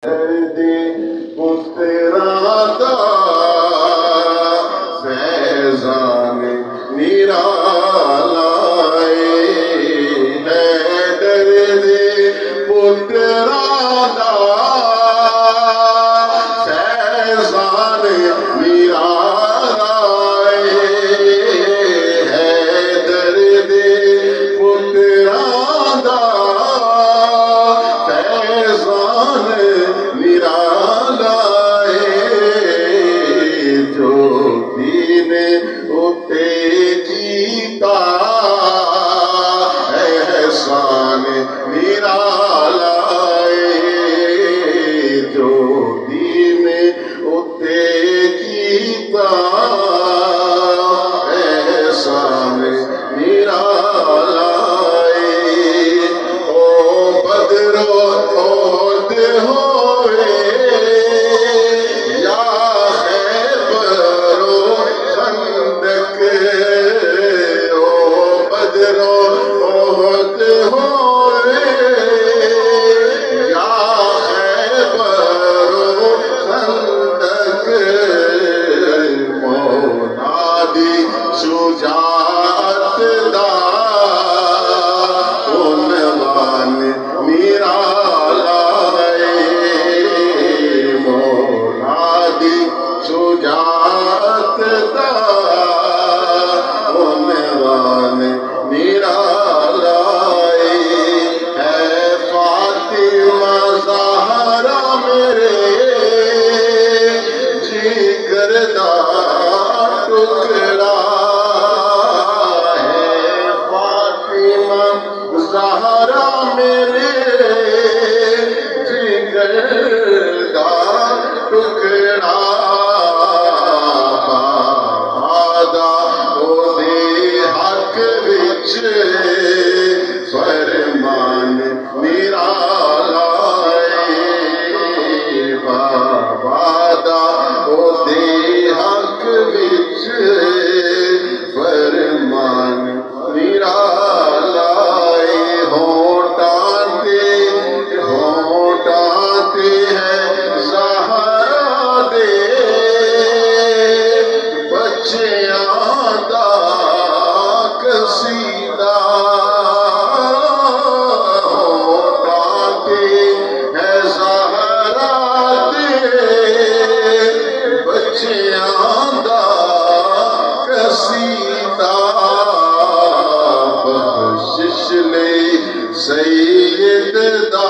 दे पुत्रादा फैजान निरालाए है दर्दे पुत्रादा फैजान निरालाए है दर्दे पुत्रादा फैजान निरालाए जो दीन उते जीता एहसान निरालाए जो दीन उते जीता एहसान निरालाए ओ बदरो होते होए या खैबरो खंदक ओ बदरो होते होए या खैबरो खंदक मोनादी शुजाअत दा उन्वान निरालाए मोनादी शुजाअत दा उन्वान निरालाए है फातिमा ज़हरा मेरे जिगर दा टुकड़ा है फातिमा ज़हरा मेरे जिगर दा टुकड़ा बादा ओदे हक विच फरमान निरालाए बादा ओदे हक विच फरमान निरालाए होंठां ते है ज़हरा दे बच्चियां दा कसीदा होंठां ते है ज़हरा दे बच्चियां दा कसीदा बख्शिश ले सैयद दा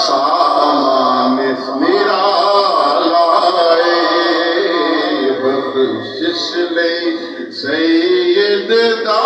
सामान निरालाए बख्शिश ले सैयद दा